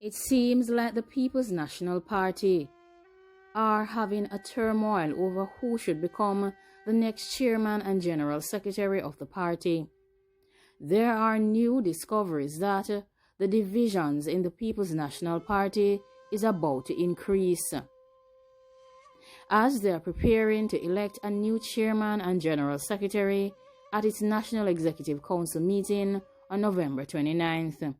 It seems like the People's National Party are having a turmoil over who should become the next chairman and general secretary of the party. There are new discoveries that the divisions in the People's National Party is about to increase, as they are preparing to elect a new chairman and general secretary at its National Executive Council meeting on November 29th.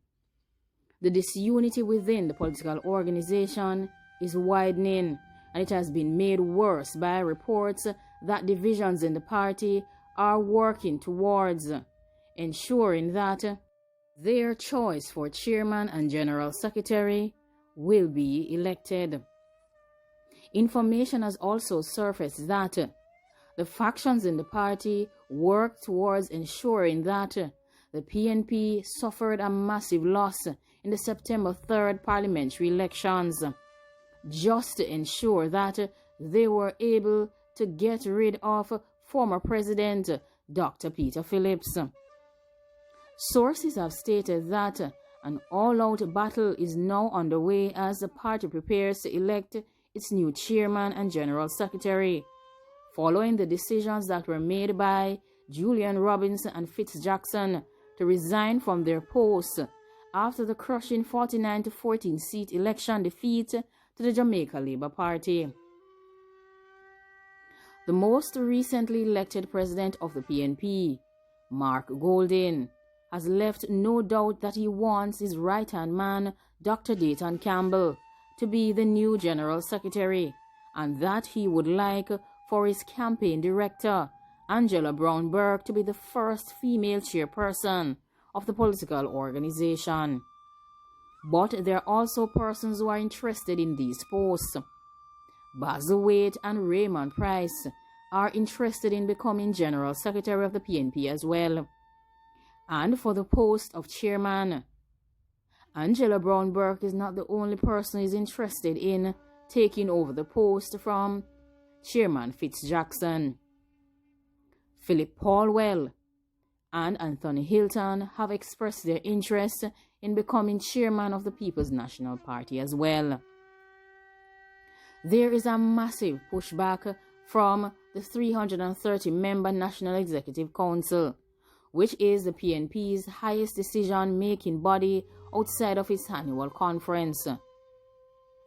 The disunity within the political organization is widening, and it has been made worse by reports that divisions in the party are working towards ensuring that their choice for chairman and general secretary will be elected. Information has also surfaced that the factions in the party work towards ensuring that the PNP suffered a massive loss in the September 3rd parliamentary elections, just to ensure that they were able to get rid of former President Dr. Peter Phillips. Sources have stated that an all-out battle is now underway as the party prepares to elect its new chairman and general secretary, following the decisions that were made by Julian Robinson and Fitz Jackson to resign from their posts after the crushing 49-14 seat election defeat to the Jamaica Labour Party. The most recently elected president of the PNP, Mark Golding, has left no doubt that he wants his right-hand man, Dr. Dayton Campbell, to be the new General Secretary, and that he would like for his campaign director, Angela Brown-Burke, to be the first female chairperson of the political organization. But there are also persons who are interested in these posts. Basil Waite and Raymond Price are interested in becoming General Secretary of the PNP as well. And for the post of chairman, Angela Brown-Burke is not the only person who is interested in taking over the post from Chairman Fitz Jackson. Philip Paulwell and Anthony Hilton have expressed their interest in becoming chairman of the People's National Party as well. There is a massive pushback from the 330-member National Executive Council, which is the PNP's highest decision-making body outside of its annual conference.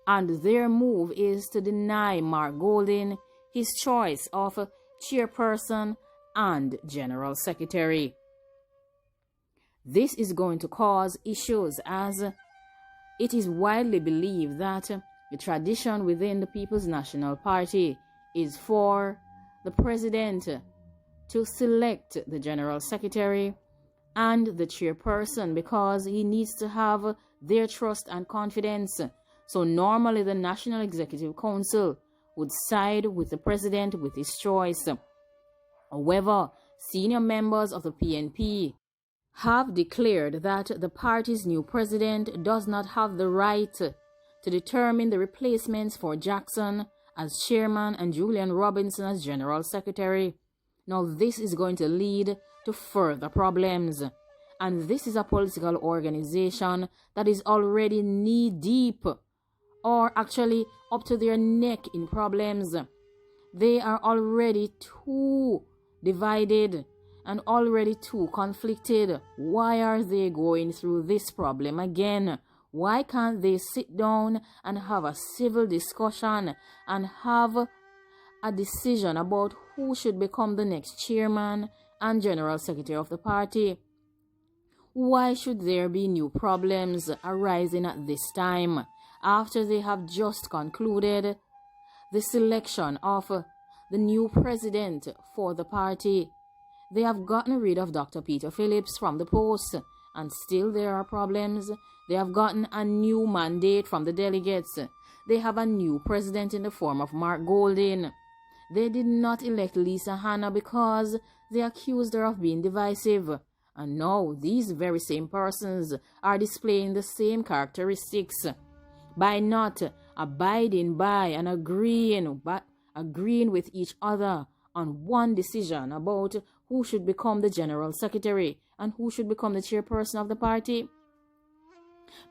And their move is to deny Mark Golding his choice of chairperson and general secretary. This is going to cause issues, as it is widely believed that the tradition within the People's National Party is for the president to select the general secretary and the chairperson, because he needs to have their trust and confidence. So normally the National Executive Council would side with the president with his choice. However, senior members of the PNP have declared that the party's new president does not have the right to determine the replacements for Jackson as chairman and Julian Robinson as general secretary. Now, this is going to lead to further problems. And this is a political organization that is already knee-deep, or actually up to their neck in problems. They are already too divided and already too conflicted. Why are they going through this problem again? Why can't they sit down and have a civil discussion and have a decision about who should become the next chairman and general secretary of the party? Why should there be new problems arising at this time, after they have just concluded the selection of the new president for the party? They have gotten rid of Dr. Peter Phillips from the post, and still there are problems. They have gotten a new mandate from the delegates. They have a new president in the form of Mark Golding. They did not elect Lisa Hanna because they accused her of being divisive. And now these very same persons are displaying the same characteristics by not abiding by and agreeing with each other on one decision about who should become the general secretary and who should become the chairperson of the party.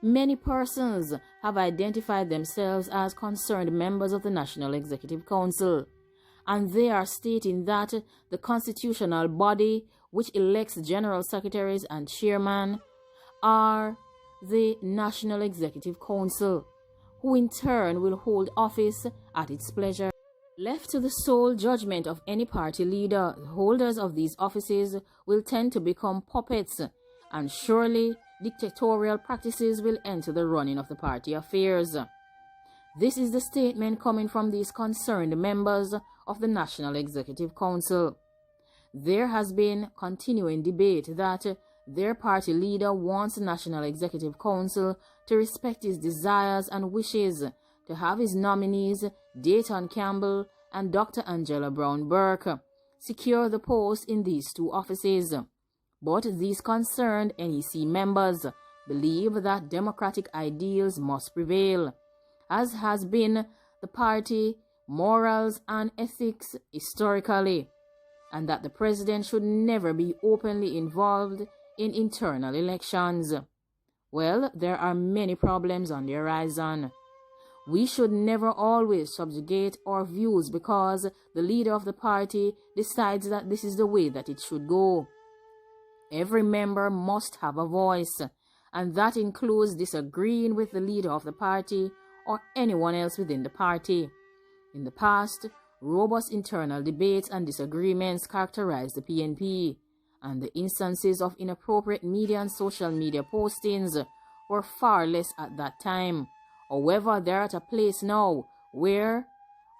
Many persons have identified themselves as concerned members of the National Executive Council, and they are stating that the constitutional body which elects general secretaries and chairman are the National Executive Council, who in turn will hold office at its pleasure. Left to the sole judgment of any party leader, the holders of these offices will tend to become puppets, and surely dictatorial practices will enter the running of the party affairs. This is the statement coming from these concerned members of the National Executive Council. There has been continuing debate that their party leader wants the National Executive Council to respect his desires and wishes to have his nominees, Dayton Campbell and Dr. Angela Brown Burke, secure the post in these two offices. But these concerned NEC members believe that democratic ideals must prevail, as has been the party morals and ethics historically, and that the president should never be openly involved in internal elections. Well, there are many problems on the horizon. We should never always subjugate our views because the leader of the party decides that this is the way that it should go. Every member must have a voice, and that includes disagreeing with the leader of the party or anyone else within the party. In the past, robust internal debates and disagreements characterized the PNP, and the instances of inappropriate media and social media postings were far less at that time. However, they're at a place now where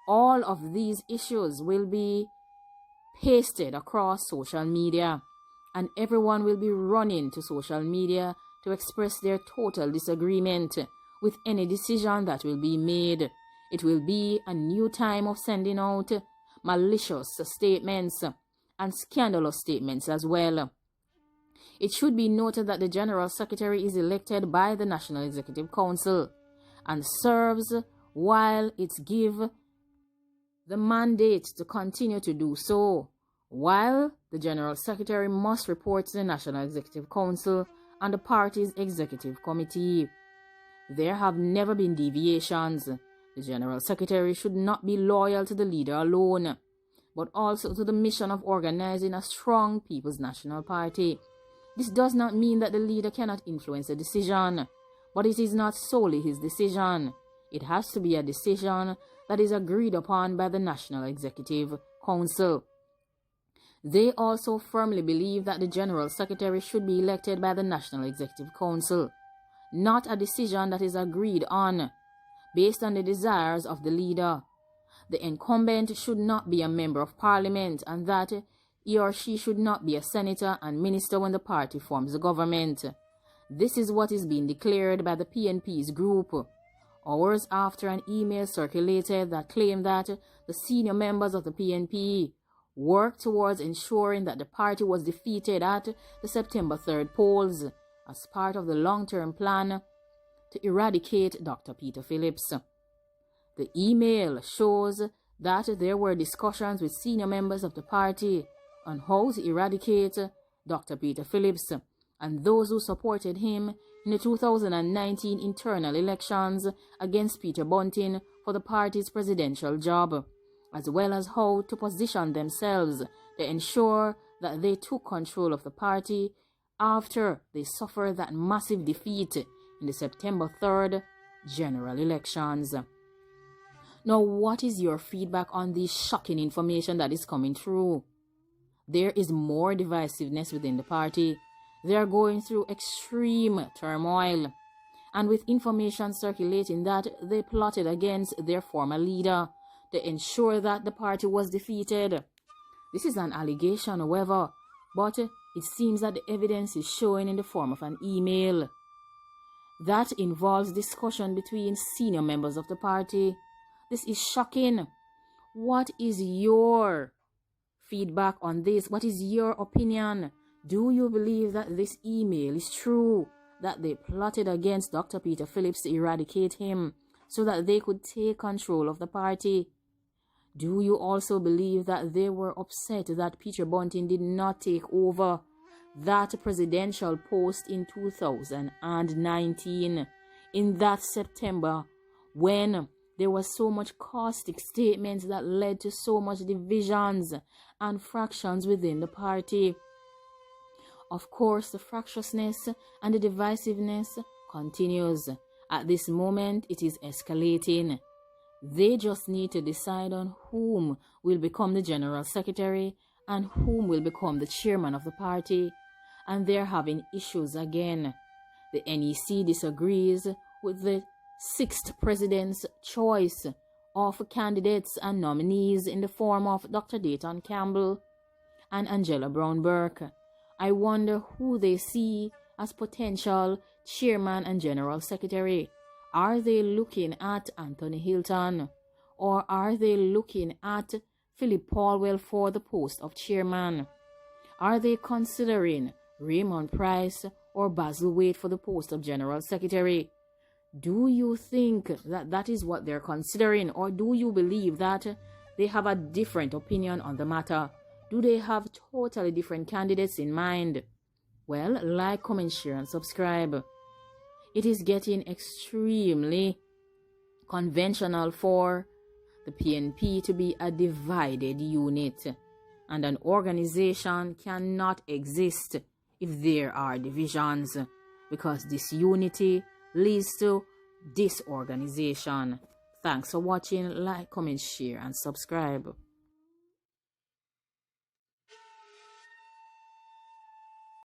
all of these issues will be pasted across social media, and everyone will be running to social media to express their total disagreement with any decision that will be made. It will be a new time of sending out malicious statements and scandalous statements as well. It should be noted that the General Secretary is elected by the National Executive Council and serves while it's give the mandate to continue to do so, while the General Secretary must report to the National Executive Council and the party's Executive Committee. There have never been deviations. The General Secretary should not be loyal to the leader alone, but also to the mission of organizing a strong People's National Party. This does not mean that the leader cannot influence a decision, but it is not solely his decision. It has to be a decision that is agreed upon by the National Executive Council. They also firmly believe that the General Secretary should be elected by the National Executive Council, not a decision that is agreed on based on the desires of the leader. The incumbent should not be a member of parliament, and that he or she should not be a senator and minister when the party forms the government. This is what is being declared by the PNP's group, hours after an email circulated that claimed that the senior members of the PNP worked towards ensuring that the party was defeated at the September 3rd polls as part of the long-term plan to eradicate Dr. Peter Phillips. The email shows that there were discussions with senior members of the party on how to eradicate Dr. Peter Phillips and those who supported him in the 2019 internal elections against Peter Bunting for the party's presidential job, as well as how to position themselves to ensure that they took control of the party after they suffered that massive defeat in the September 3rd general elections. Now, what is your feedback on this shocking information that is coming through? There is more divisiveness within the party. They are going through extreme turmoil, and with information circulating that they plotted against their former leader to ensure that the party was defeated. This is an allegation, however, but it seems that the evidence is showing in the form of an email that involves discussion between senior members of the party. This is shocking. What is your feedback on this? What is your opinion? Do you believe that this email is true, that they plotted against Dr. Peter Phillips to eradicate him so that they could take control of the party? Do you also believe that they were upset that Peter Bunting did not take over that presidential post in 2019, in that September, when there was so much caustic statements that led to so much divisions and fractions within the party. Of course, the fractiousness and the divisiveness continues. At this moment, it is escalating. They just need to decide on whom will become the General Secretary and whom will become the chairman of the party. And they're having issues again. The NEC disagrees with the 6th president's choice of candidates and nominees in the form of Dr. Dayton Campbell and Angela Brown-Burke. I wonder who they see as potential chairman and general secretary. Are they looking at Anthony Hilton, or are they looking at Philip Paulwell for the post of chairman? Are they considering Raymond Price or Basil Wade for the post of general secretary? Do you think that that is what they're considering, or do you believe that they have a different opinion on the matter? Do they have totally different candidates in mind? Well, like, comment, share, and subscribe. It is getting extremely conventional for the PNP to be a divided unit, and an organization cannot exist if there are divisions, because disunity leads to disorganization. Thanks for watching. Like, comment, share, and subscribe.